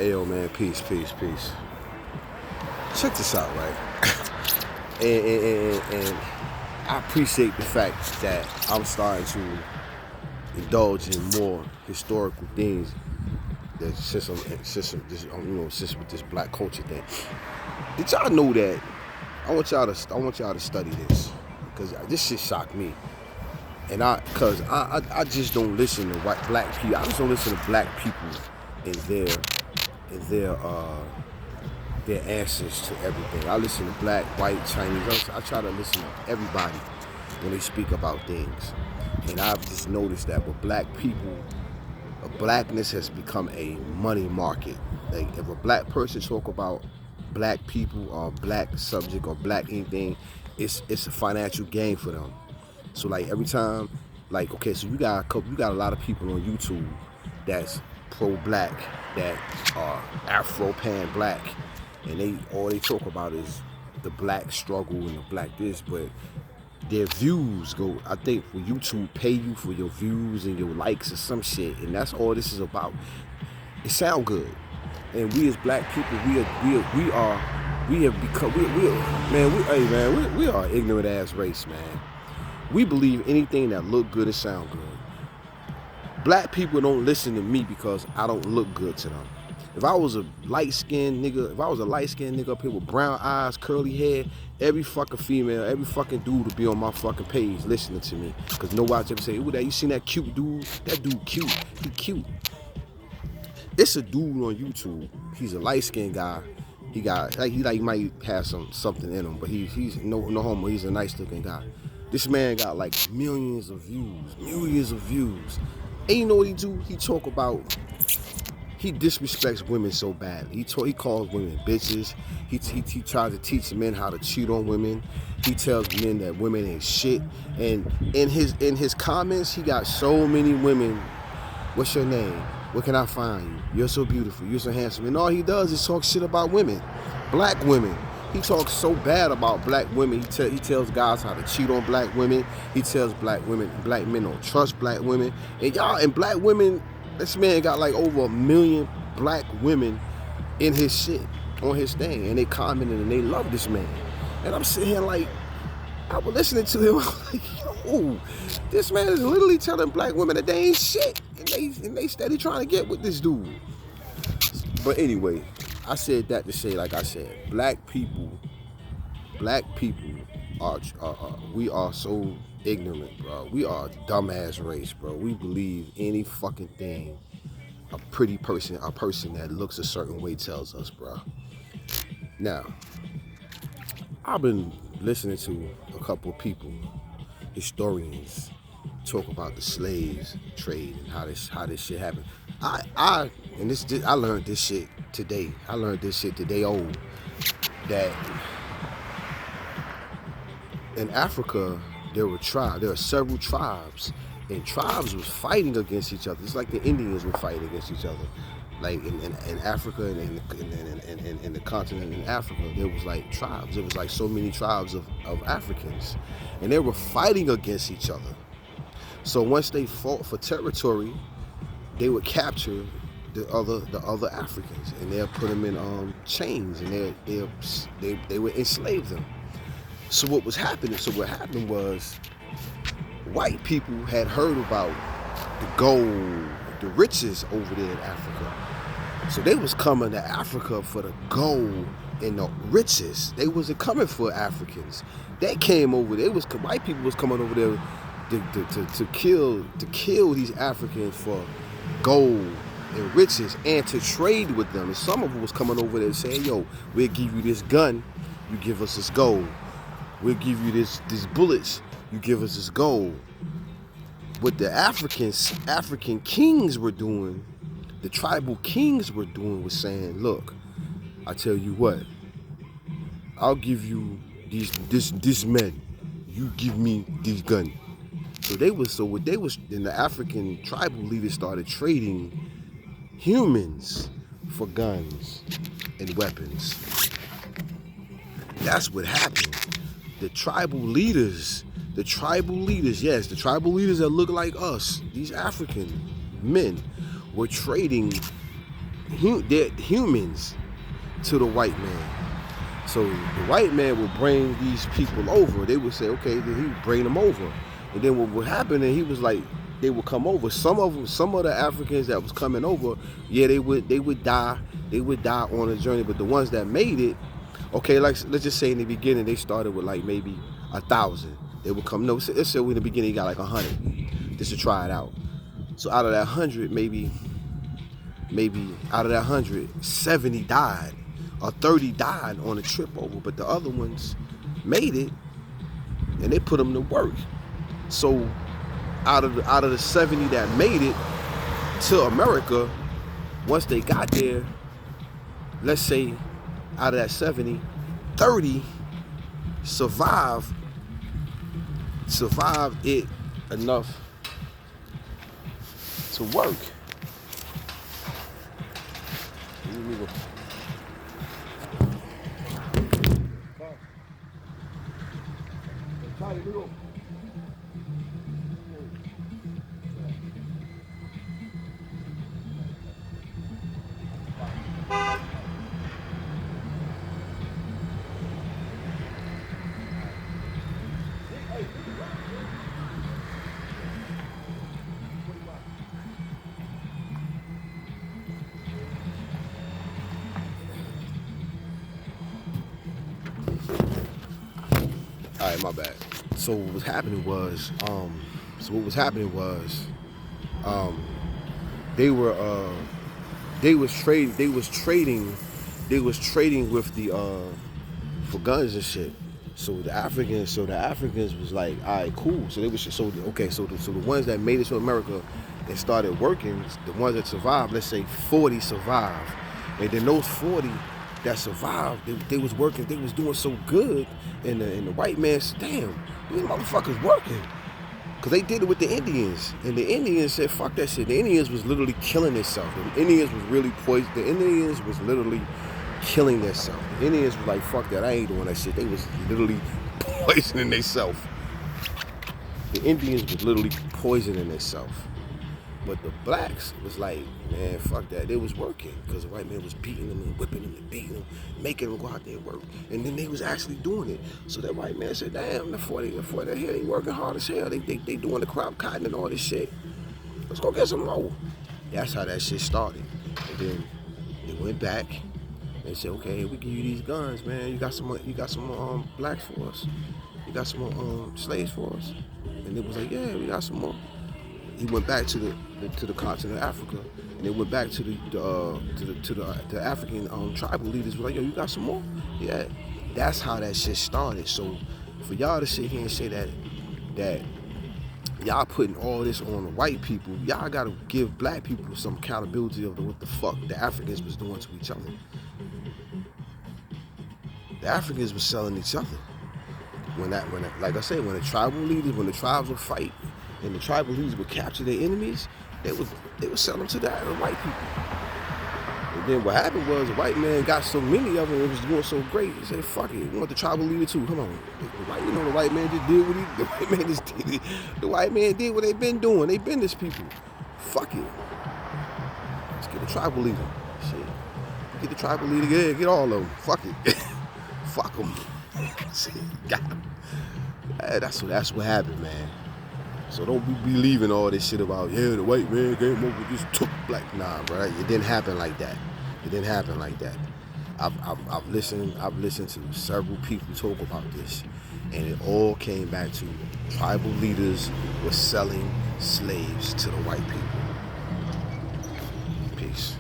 Ayo, man, peace. Check this out, right? and I appreciate the fact that I'm starting to indulge in more historical things that since with this black culture thing. Did y'all know that? I want y'all to study this because this shit shocked me. And I just don't listen to black people. I just don't listen to black people and their answers to everything. I listen to black, white, Chinese. I try to listen to everybody when they speak about things. And I've just noticed that with black people, blackness has become a money market. Like if a black person talk about black people or black subject or black anything, it's a financial gain for them. So like every time, like okay, so you got a lot of people on YouTube that's pro-black, that are Afro-pan black, and all they talk about is the black struggle and the black this, but their views go, I think for YouTube pay you for your views and your likes or some shit, and that's all this is about. It sound good, and we as black people, we are an ignorant ass race, man. We believe anything that look good and sound good. Black people don't listen to me because I don't look good to them. If I was a light-skinned nigga up here with brown eyes, curly hair, every fucking female, every fucking dude would be on my fucking page listening to me. Because nobody's ever say, ooh, you seen that cute dude? That dude cute. He cute. It's a dude on YouTube. He's a light-skinned guy. He might have something in him, but he's no homo. He's a nice-looking guy. This man got like millions of views. And you know what he do? He disrespects women so badly. He calls women bitches. He tries to teach men how to cheat on women. He tells men that women ain't shit. And in his comments, he got so many women. What's your name? Where can I find you? You're so beautiful. You're so handsome. And all he does is talk shit about women, black women. He talks so bad about black women. He tells guys how to cheat on black women. He tells black men don't trust black women. And black women, this man got like over 1 million black women in his shit, on his thing. And they commented and they love this man. And I'm sitting here like, I was listening to him, I was like, yo, this man is literally telling black women that they ain't shit. And they steady trying to get with this dude. But anyway, I said that to say, like I said, black people we are so ignorant, bro. We are a dumbass race, bro. We believe any fucking thing a person that looks a certain way tells us, bro. Now, I've been listening to a couple of people, historians, talk about the slaves trade and how this shit happened. I learned this shit today. I learned this shit today old, that in Africa there were several tribes, and tribes was fighting against each other. It's like the Indians were fighting against each other. Like in Africa and in the continent in Africa, there was like tribes. There was like so many tribes of Africans, and they were fighting against each other. So once they fought for territory, they would capture the other Africans, and they'll put them in chains, and they would enslave them. So what happened was white people had heard about the gold, the riches over there in Africa. So they was coming to Africa for the gold and the riches. They wasn't coming for Africans. They came over there. White people was coming over there to kill these Africans for gold and riches and to trade with them. And some of them was coming over there saying, yo, we'll give you this gun, you give us this gold. We'll give you these bullets, you give us this gold. What the African kings were doing, the tribal kings were doing, was saying, look, I tell you what, I'll give you these men, you give me these guns. So the African tribal leaders started trading humans for guns and weapons. That's what happened. The tribal leaders, yes, the tribal leaders that look like us, these African men, were trading they're humans to the white man. So the white man would bring these people over. They would say, okay, then he would bring them over. And then what would happen, and he was like, they would come over. Some of the Africans that was coming over, yeah, they would die. They would die on the journey. But the ones that made it, okay, like let's just say in the beginning they started with like maybe 1,000. They would come. No, let's say in the beginning you got like 100 just to try it out. So out of that 100, maybe out of that 100, 70 died or 30 died on the trip over. But the other ones made it, and they put them to work. So out of the 70 that made it to America, once they got there, let's say out of that 70, 30 survived it enough to work. All right, my bad. So what was happening was, they was trading with the for guns and shit. So the Africans was like, all right, cool. So they was so the ones that made it to America and started working, the ones that survived, let's say 40 survived, and then those 40 that survived, they was working, they was doing so good, and the white man said, damn, these motherfuckers working. Because they did it with the Indians, and the Indians said, fuck that shit. The Indians was literally killing themselves. The Indians was really poisoned. The Indians was literally killing themselves. The Indians was like, fuck that, I ain't doing that shit. They was literally poisoning themselves. The Indians was literally poisoning themselves. But the blacks was like, man, fuck that. They was working because the white man was beating them and whipping them and beating them, making them go out there and work. And then they was actually doing it. So that white man said, damn, the 40 here, they working hard as hell. They doing the crop cotton and all this shit. Let's go get some more. That's how that shit started. And then they went back and said, okay, we give you these guns, man. You got some more blacks for us. You got some more slaves for us. And they was like, yeah, we got some more. He went back to the continent of Africa, and they went back to the African tribal leaders. Were like, yo, you got some more? Yeah, that's how that shit started. So for y'all to sit here and say that y'all putting all this on the white people, y'all gotta give black people some accountability of what the fuck the Africans was doing to each other. The Africans was selling each other. When like I said, when the tribes would fight, and the tribal leaders would capture their enemies, they would sell them to the white people. And then what happened was the white man got so many of them, it was doing so great, he said, fuck it, we want the tribal leader too, come on. The white man just did what the white man did what they've been doing. They've been this people. Fuck it. Let's get a tribal leader. Shit. Get the tribal leader, yeah, get all of them. Fuck it. Fuck them. Shit, got them. That's what happened, man. So don't be believing all this shit about, yeah, the white man came over, just took black. Nah, bro, it didn't happen like that. It didn't happen like that. I've listened to several people talk about this, and it all came back to tribal leaders were selling slaves to the white people. Peace.